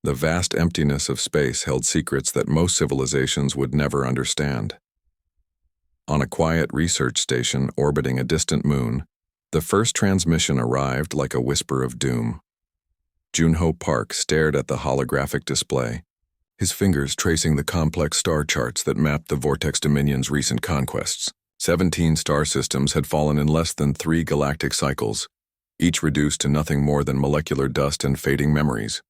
The vast emptiness of space held secrets that most civilizations would never understand. On a quiet research station orbiting a distant moon, the first transmission arrived like a whisper of doom. Junho Park stared at the holographic display, his fingers tracing the complex star charts that mapped the Vortex Dominion's recent conquests. 17 star systems had fallen in less than 3 galactic cycles, each reduced to nothing more than molecular dust and fading memories.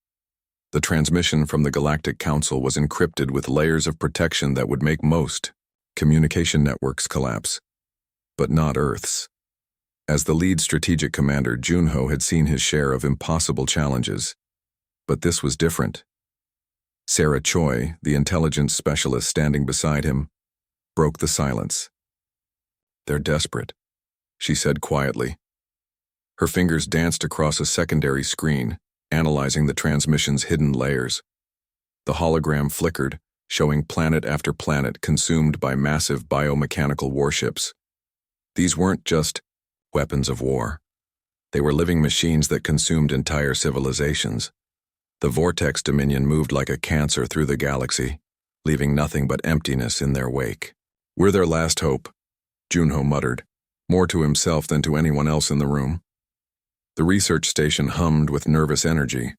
The transmission from the Galactic Council was encrypted with layers of protection that would make most communication networks collapse, but not Earth's. As the lead strategic commander, Junho had seen his share of impossible challenges, but this was different. Sarah Choi, the intelligence specialist standing beside him, broke the silence. "They're desperate," she said quietly. Her fingers danced across a secondary screen, analyzing the transmission's hidden layers. The hologram flickered, showing planet after planet consumed by massive biomechanical warships. These weren't just weapons of war. They were living machines that consumed entire civilizations. The Vortex Dominion moved like a cancer through the galaxy, leaving nothing but emptiness in their wake. "We're their last hope," Junho muttered, more to himself than to anyone else in the room. The research station hummed with nervous energy.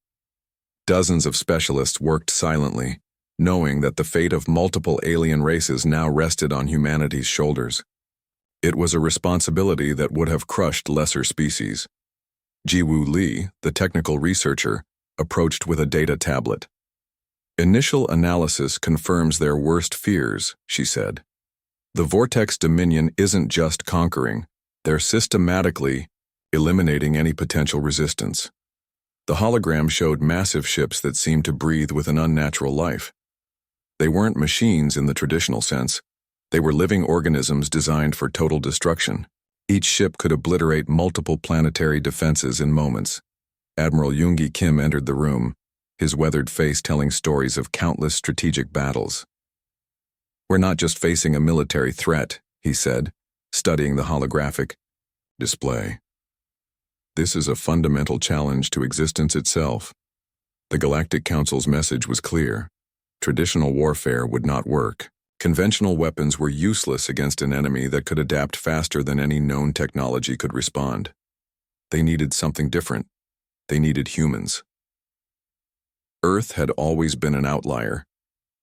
Dozens of specialists worked silently, knowing that the fate of multiple alien races now rested on humanity's shoulders. It was a responsibility that would have crushed lesser species. Jiwoo Lee, the technical researcher, approached with a data tablet. "Initial analysis confirms their worst fears," she said. "The Vortex Dominion isn't just conquering, they're systematically eliminating any potential resistance." The hologram showed massive ships that seemed to breathe with an unnatural life. They weren't machines in the traditional sense. They were living organisms designed for total destruction. Each ship could obliterate multiple planetary defenses in moments. Admiral Yoongi Kim entered the room, his weathered face telling stories of countless strategic battles. "We're not just facing a military threat," he said, studying the holographic display. "This is a fundamental challenge to existence itself." The Galactic Council's message was clear. Traditional warfare would not work. Conventional weapons were useless against an enemy that could adapt faster than any known technology could respond. They needed something different. They needed humans. Earth had always been an outlier,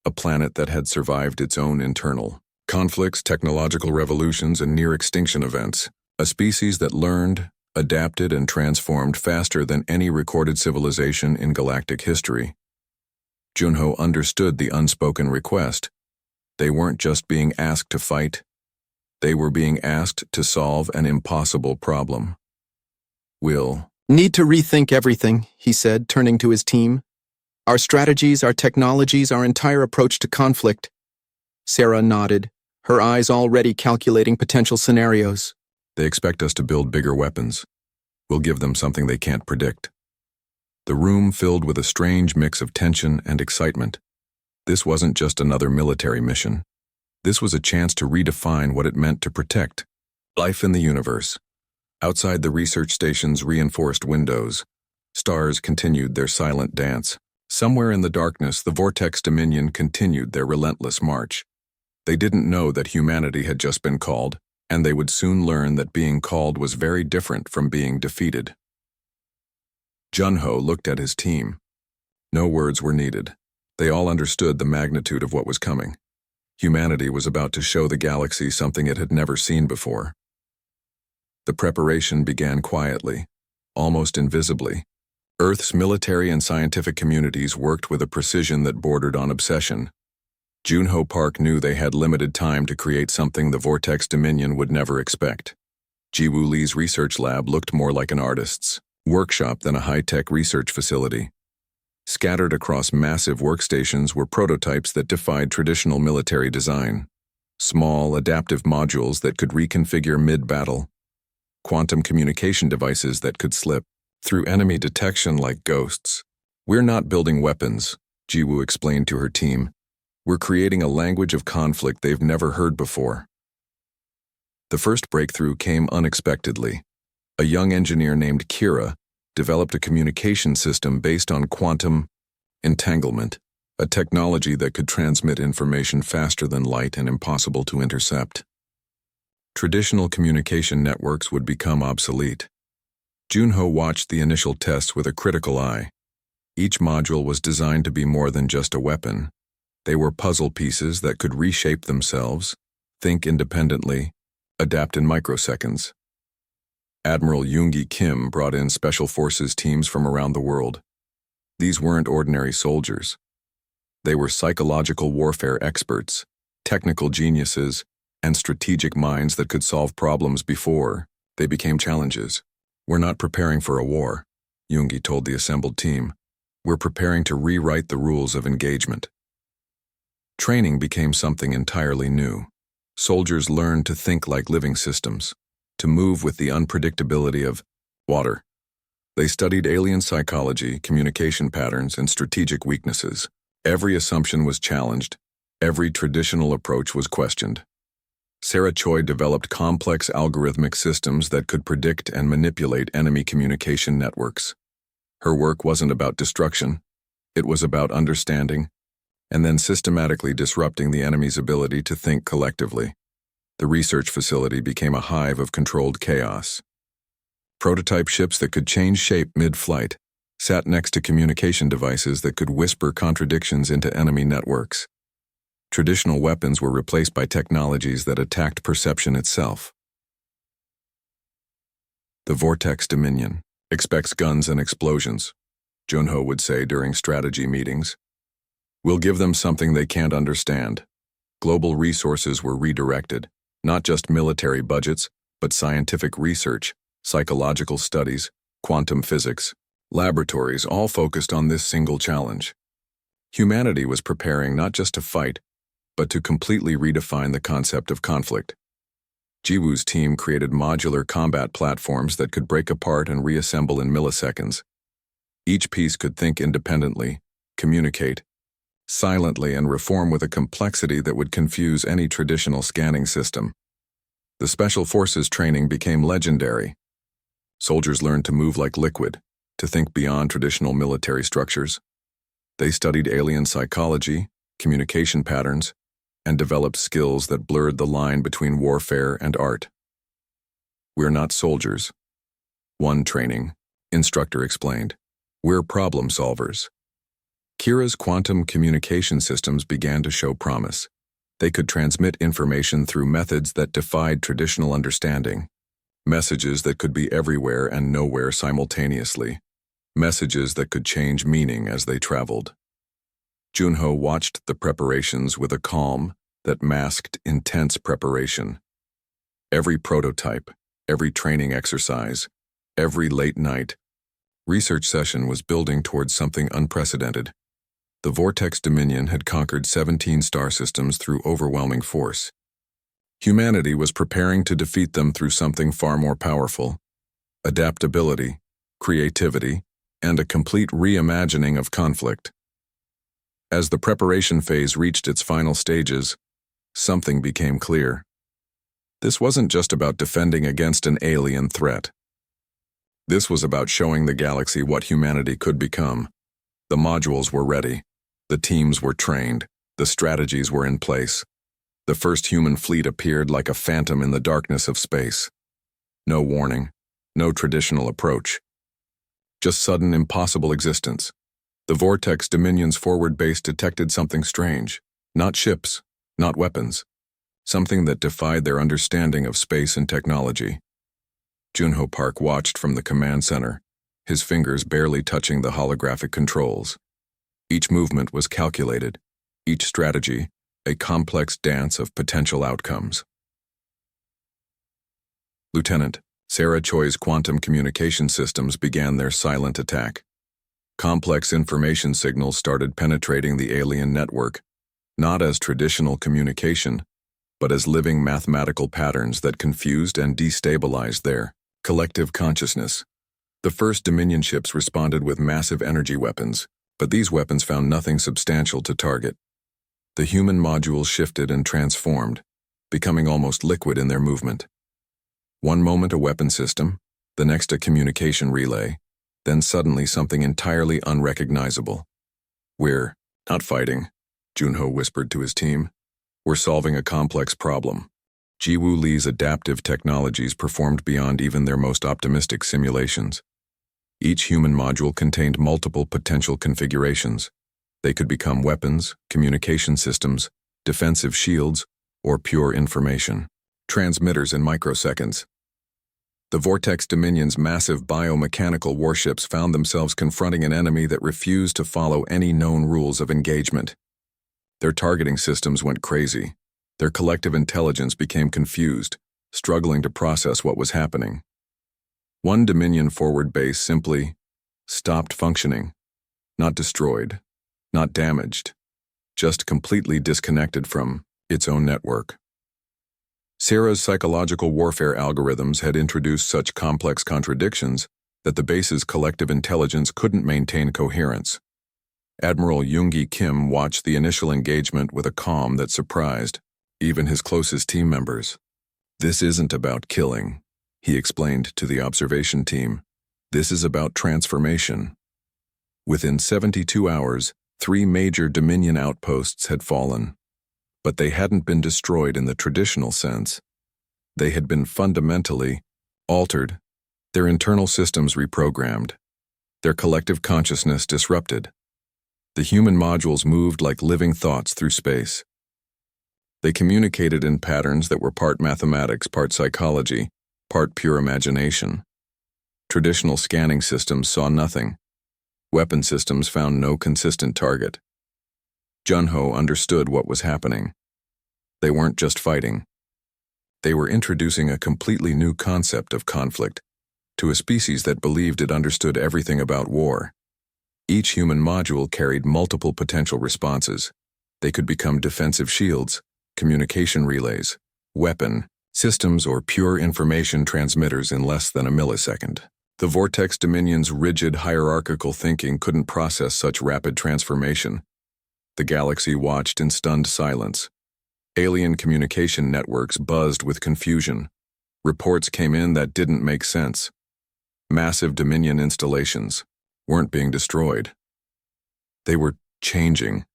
a planet that had survived its own internal conflicts, technological revolutions, and near-extinction events, a species that learned, adapted, and transformed faster than any recorded civilization in galactic history. Junho understood the unspoken request. They weren't just being asked to fight. They were being asked to solve an impossible problem. "We'll need to rethink everything," he said, turning to his team. "Our strategies, our technologies, our entire approach to conflict." Sarah nodded, her eyes already calculating potential scenarios. They expect us to build bigger weapons. We'll give them something they can't predict." The room filled with a strange mix of tension and excitement. This wasn't just another military mission. This was a chance to redefine what it meant to protect life in the universe. Outside the research station's reinforced windows, stars continued their silent dance. Somewhere in the darkness, the Vortex Dominion continued their relentless march. They didn't know that humanity had just been called, and they would soon learn that being called was very different from being defeated. Junho looked at his team. No words were needed. They all understood the magnitude of what was coming. Humanity was about to show the galaxy something it had never seen before. The preparation began quietly, almost invisibly. Earth's military and scientific communities worked with a precision that bordered on obsession. Junho Park knew they had limited time to create something the Vortex Dominion would never expect. Jiwoo Lee's research lab looked more like an artist's workshop than a high-tech research facility. Scattered across massive workstations were prototypes that defied traditional military design. Small, adaptive modules that could reconfigure mid-battle. Quantum communication devices that could slip through enemy detection like ghosts. "We're not building weapons," Jiwoo explained to her team. "We're creating a language of conflict they've never heard before." The first breakthrough came unexpectedly. A young engineer named Kira developed a communication system based on quantum Entanglement, a technology that could transmit information faster than light and impossible to intercept. Traditional communication networks would become obsolete. Junho watched the initial tests with a critical eye. Each module was designed to be more than just a weapon. They were puzzle pieces that could reshape themselves, think independently, adapt in microseconds. Admiral Yoongi Kim brought in Special Forces teams from around the world. These weren't ordinary soldiers. They were psychological warfare experts, technical geniuses, and strategic minds that could solve problems before they became challenges. "We're not preparing for a war," Yoongi told the assembled team. "We're preparing to rewrite the rules of engagement." Training became something entirely new. Soldiers learned to think like living systems, to move with the unpredictability of water. They studied alien psychology, communication patterns, and strategic weaknesses. Every assumption was challenged. Every traditional approach was questioned. Sarah Choi developed complex algorithmic systems that could predict and manipulate enemy communication networks. Her work wasn't about destruction. It was about understanding, and then systematically disrupting the enemy's ability to think collectively. The research facility became a hive of controlled chaos. Prototype ships that could change shape mid-flight sat next to communication devices that could whisper contradictions into enemy networks. Traditional weapons were replaced by technologies that attacked perception itself. The Vortex Dominion expects guns and explosions, Junho would say during strategy meetings. "We'll give them something they can't understand." Global resources were redirected, not just military budgets, but scientific research, psychological studies, quantum physics, laboratories, all focused on this single challenge. Humanity was preparing not just to fight, but to completely redefine the concept of conflict. Jiwoo's team created modular combat platforms that could break apart and reassemble in milliseconds. Each piece could think independently, communicate silently, and reform with a complexity that would confuse any traditional scanning system. The Special Forces training became legendary. Soldiers learned to move like liquid, to think beyond traditional military structures. They studied alien psychology, communication patterns, and developed skills that blurred the line between warfare and art. "We're not soldiers," one training instructor explained. "We're problem solvers." Kira's quantum communication systems began to show promise. They could transmit information through methods that defied traditional understanding. Messages that could be everywhere and nowhere simultaneously. Messages that could change meaning as they traveled. Junho watched the preparations with a calm that masked intense preparation. Every prototype, every training exercise, every late night research session was building towards something unprecedented. The Vortex Dominion had conquered 17 star systems through overwhelming force. Humanity was preparing to defeat them through something far more powerful: adaptability, creativity, and a complete reimagining of conflict. As the preparation phase reached its final stages, something became clear. This wasn't just about defending against an alien threat. This was about showing the galaxy what humanity could become. The modules were ready. The teams were trained. The strategies were in place. The first human fleet appeared like a phantom in the darkness of space. No warning, no traditional approach. Just sudden, impossible existence. The Vortex Dominion's forward base detected something strange. Not ships, not weapons. Something that defied their understanding of space and technology. Junho Park watched from the command center, his fingers barely touching the holographic controls. Each movement was calculated, each strategy a complex dance of potential outcomes. Lieutenant, Sarah Choi's quantum communication systems began their silent attack. Complex information signals started penetrating the alien network, not as traditional communication, but as living mathematical patterns that confused and destabilized their collective consciousness. The first Dominion ships responded with massive energy weapons, but these weapons found nothing substantial to target. The human modules shifted and transformed, becoming almost liquid in their movement. One moment a weapon system, the next a communication relay, then suddenly something entirely unrecognizable. We're not fighting, Junho whispered to his team. We're solving a complex problem. Jiwoo Lee's adaptive technologies performed beyond even their most optimistic simulations. Each human module contained multiple potential configurations. They could become weapons, communication systems, defensive shields, or pure information transmitters in microseconds. The Vortex Dominion's massive biomechanical warships found themselves confronting an enemy that refused to follow any known rules of engagement. Their targeting systems went crazy. Their collective intelligence became confused, struggling to process what was happening. One Dominion forward base simply stopped functioning, not destroyed, not damaged, just completely disconnected from its own network. Sarah's psychological warfare algorithms had introduced such complex contradictions that the base's collective intelligence couldn't maintain coherence. Admiral Yoongi Kim watched the initial engagement with a calm that surprised even his closest team members. "This isn't about killing," he explained to the observation team. "This is about transformation." Within 72 hours, 3 major Dominion outposts had fallen. But they hadn't been destroyed in the traditional sense. They had been fundamentally altered, their internal systems reprogrammed, their collective consciousness disrupted. The human modules moved like living thoughts through space. They communicated in patterns that were part mathematics, part psychology, part pure imagination. Traditional scanning systems saw nothing. Weapon systems found no consistent target. Junho understood what was happening. They weren't just fighting. They were introducing a completely new concept of conflict to a species that believed it understood everything about war. Each human module carried multiple potential responses. They could become defensive shields, communication relays, weapon systems, or pure information transmitters in less than a millisecond. The Vortex Dominion's rigid hierarchical thinking couldn't process such rapid transformation. The galaxy watched in stunned silence. Alien communication networks buzzed with confusion. Reports came in that didn't make sense. Massive Dominion installations weren't being destroyed. They were changing,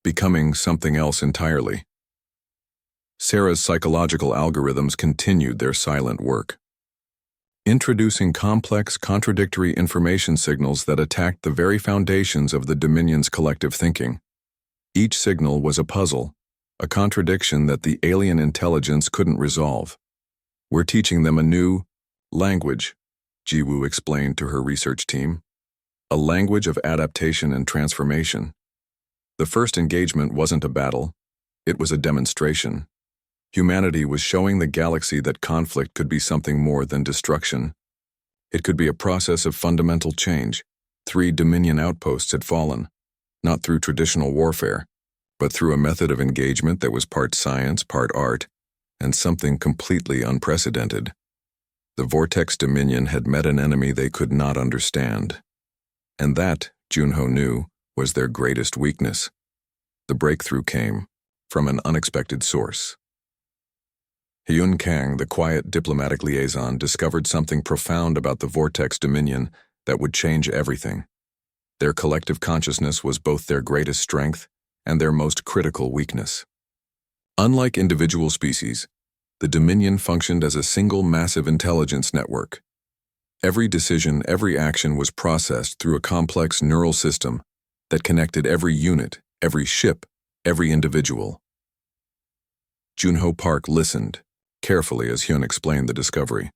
becoming something else entirely. Sarah's psychological algorithms continued their silent work, introducing complex, contradictory information signals that attacked the very foundations of the Dominion's collective thinking. Each signal was a puzzle, a contradiction that the alien intelligence couldn't resolve. "We're teaching them a new language," Jiwoo explained to her research team. "A language of adaptation and transformation." The first engagement wasn't a battle, it was a demonstration. Humanity was showing the galaxy that conflict could be something more than destruction. It could be a process of fundamental change. 3 Dominion outposts had fallen, not through traditional warfare, but through a method of engagement that was part science, part art, and something completely unprecedented. The Vortex Dominion had met an enemy they could not understand. And that, Junho knew, was their greatest weakness. The breakthrough came from an unexpected source. Hyun Kang, the quiet diplomatic liaison, discovered something profound about the Vortex Dominion that would change everything. Their collective consciousness was both their greatest strength and their most critical weakness. Unlike individual species, the Dominion functioned as a single massive intelligence network. Every decision, every action was processed through a complex neural system that connected every unit, every ship, every individual. Junho Park listened carefully as Hyun explained the discovery.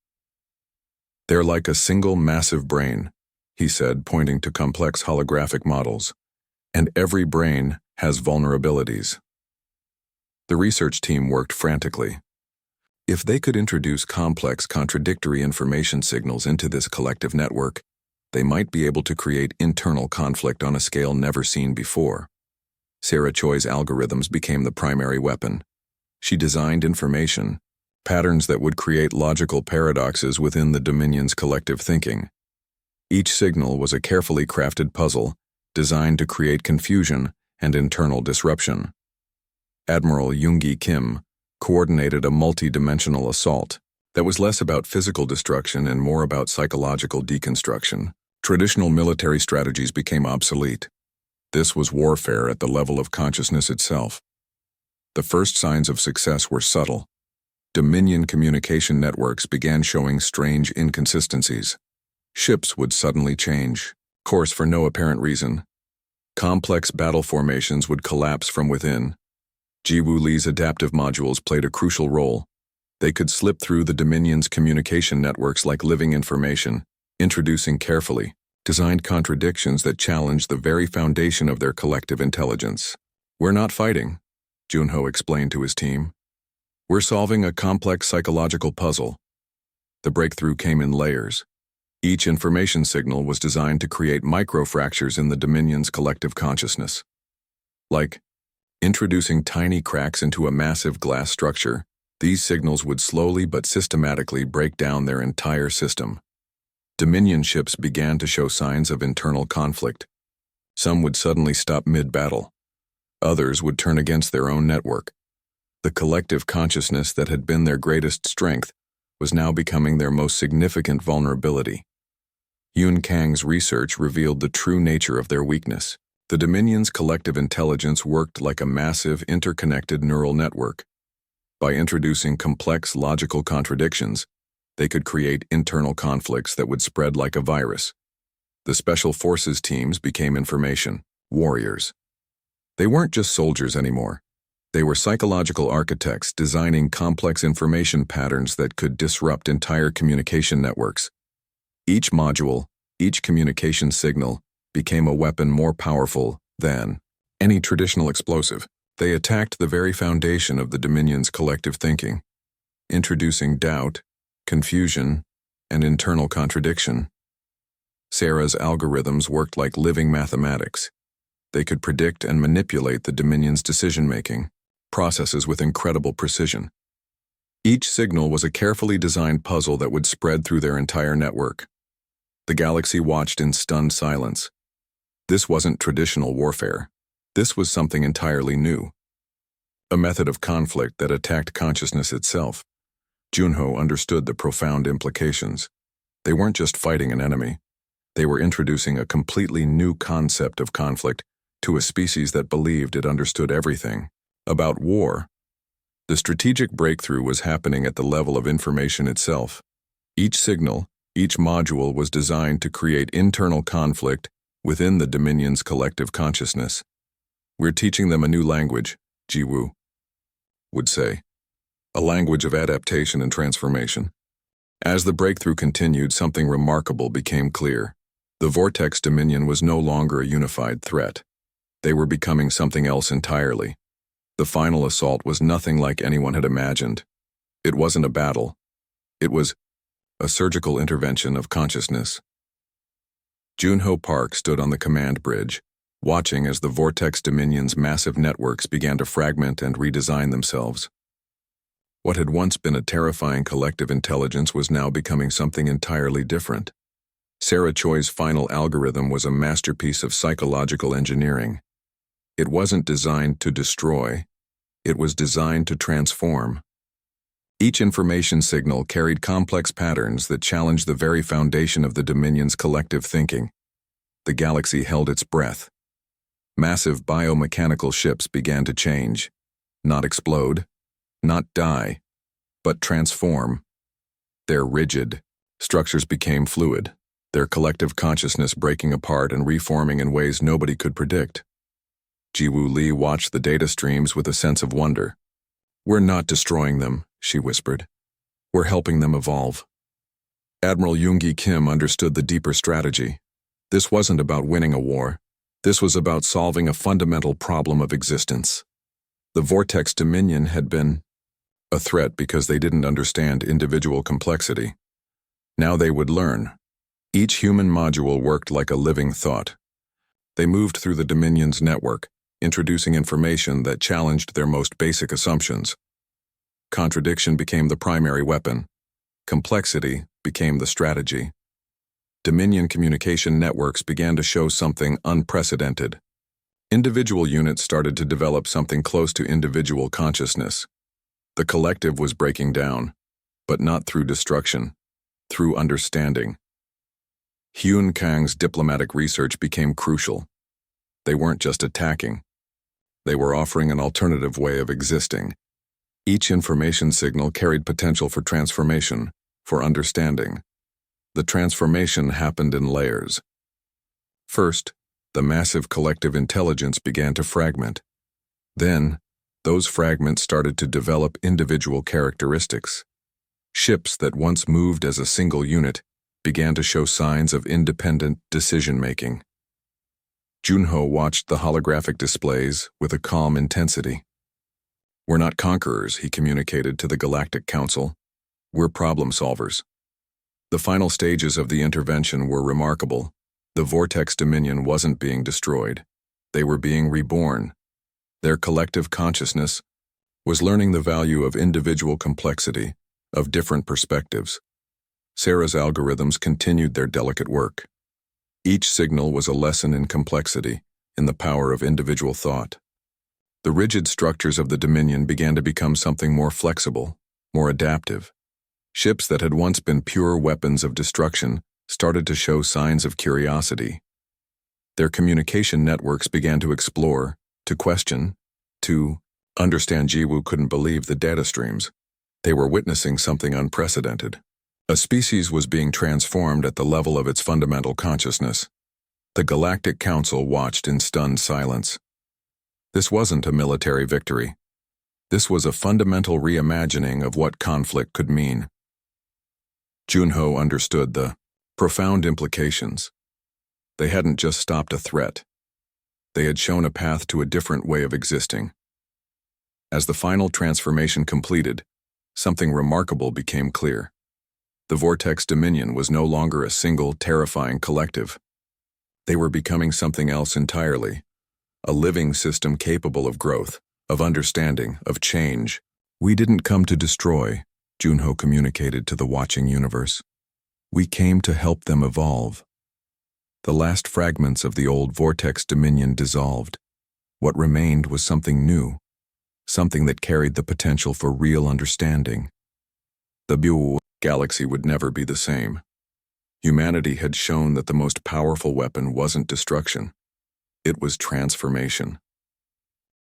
"They're like a single massive brain," he said, pointing to complex holographic models. "And every brain has vulnerabilities." The research team worked frantically. If they could introduce complex, contradictory information signals into this collective network, they might be able to create internal conflict on a scale never seen before. Sarah Choi's algorithms became the primary weapon. She designed information, patterns that would create logical paradoxes within the Dominion's collective thinking. Each signal was a carefully crafted puzzle designed to create confusion and internal disruption. Admiral Yoongi Kim coordinated a multi-dimensional assault that was less about physical destruction and more about psychological deconstruction. Traditional military strategies became obsolete. This was warfare at the level of consciousness itself. The first signs of success were subtle. Dominion communication networks began showing strange inconsistencies. Ships would suddenly change course for no apparent reason. Complex battle formations would collapse from within. Jiwoo Li's adaptive modules played a crucial role. They could slip through the Dominion's communication networks like living information, introducing carefully designed contradictions that challenged the very foundation of their collective intelligence. "We're not fighting," Junho explained to his team. "We're solving a complex psychological puzzle." The breakthrough came in layers. Each information signal was designed to create microfractures in the Dominion's collective consciousness. Like introducing tiny cracks into a massive glass structure, these signals would slowly but systematically break down their entire system. Dominion ships began to show signs of internal conflict. Some would suddenly stop mid-battle. Others would turn against their own network. The collective consciousness that had been their greatest strength was now becoming their most significant vulnerability. Yun Kang's research revealed the true nature of their weakness. The Dominion's collective intelligence worked like a massive, interconnected neural network. By introducing complex logical contradictions, they could create internal conflicts that would spread like a virus. The Special Forces teams became information warriors. They weren't just soldiers anymore. They were psychological architects designing complex information patterns that could disrupt entire communication networks. Each module, each communication signal, became a weapon more powerful than any traditional explosive. They attacked the very foundation of the Dominion's collective thinking, introducing doubt, confusion, and internal contradiction. Sarah's algorithms worked like living mathematics. They could predict and manipulate the Dominion's decision-making processes with incredible precision. Each signal was a carefully designed puzzle that would spread through their entire network. The galaxy watched in stunned silence. This wasn't traditional warfare. This was something entirely new. A method of conflict that attacked consciousness itself. Junho understood the profound implications. They weren't just fighting an enemy. They were introducing a completely new concept of conflict to a species that believed it understood everything about war. The strategic breakthrough was happening at the level of information itself. Each signal, each module was designed to create internal conflict within the Dominion's collective consciousness. "We're teaching them a new language," Jiwoo would say. "A language of adaptation and transformation." As the breakthrough continued, something remarkable became clear. The Vortex Dominion was no longer a unified threat. They were becoming something else entirely. The final assault was nothing like anyone had imagined. It wasn't a battle. It was a surgical intervention of consciousness. Junho Park stood on the command bridge, watching as the Vortex Dominion's massive networks began to fragment and redesign themselves. What had once been a terrifying collective intelligence was now becoming something entirely different. Sarah Choi's final algorithm was a masterpiece of psychological engineering. It wasn't designed to destroy. It was designed to transform. Each information signal carried complex patterns that challenged the very foundation of the Dominion's collective thinking. The galaxy held its breath. Massive biomechanical ships began to change, not explode, not die, but transform. Their rigid structures became fluid, their collective consciousness breaking apart and reforming in ways nobody could predict. Jiwoo Li watched the data streams with a sense of wonder. "We're not destroying them," she whispered. "We're helping them evolve." Admiral Yoongi Kim understood the deeper strategy. This wasn't about winning a war. This was about solving a fundamental problem of existence. The Vortex Dominion had been a threat because they didn't understand individual complexity. Now they would learn. Each human module worked like a living thought. They moved through the Dominion's network, introducing information that challenged their most basic assumptions. Contradiction became the primary weapon. Complexity became the strategy. Dominion communication networks began to show something unprecedented. Individual units started to develop something close to individual consciousness. The collective was breaking down, but not through destruction, through understanding. Hyun Kang's diplomatic research became crucial. They weren't just attacking. They were offering an alternative way of existing. Each information signal carried potential for transformation, for understanding. The transformation happened in layers. First, the massive collective intelligence began to fragment. Then, those fragments started to develop individual characteristics. Ships that once moved as a single unit began to show signs of independent decision-making. Junho watched the holographic displays with a calm intensity. "We're not conquerors," he communicated to the Galactic Council. "We're problem solvers." The final stages of the intervention were remarkable. The Vortex Dominion wasn't being destroyed. They were being reborn. Their collective consciousness was learning the value of individual complexity, of different perspectives. Sarah's algorithms continued their delicate work. Each signal was a lesson in complexity, in the power of individual thought. The rigid structures of the Dominion began to become something more flexible, more adaptive. Ships that had once been pure weapons of destruction started to show signs of curiosity. Their communication networks began to explore, to question, to understand. Jiwoo couldn't believe the data streams. They were witnessing something unprecedented. A species was being transformed at the level of its fundamental consciousness. The Galactic Council watched in stunned silence. This wasn't a military victory. This was a fundamental reimagining of what conflict could mean. Junho understood the profound implications. They hadn't just stopped a threat. They had shown a path to a different way of existing. As the final transformation completed, something remarkable became clear. The Vortex Dominion was no longer a single, terrifying collective. They were becoming something else entirely, a living system capable of growth, of understanding, of change. "We didn't come to destroy," Junho communicated to the watching universe. "We came to help them evolve." The last fragments of the old Vortex Dominion dissolved. What remained was something new, something that carried the potential for real understanding. The Buell galaxy would never be the same. Humanity had shown that the most powerful weapon wasn't destruction. It was transformation.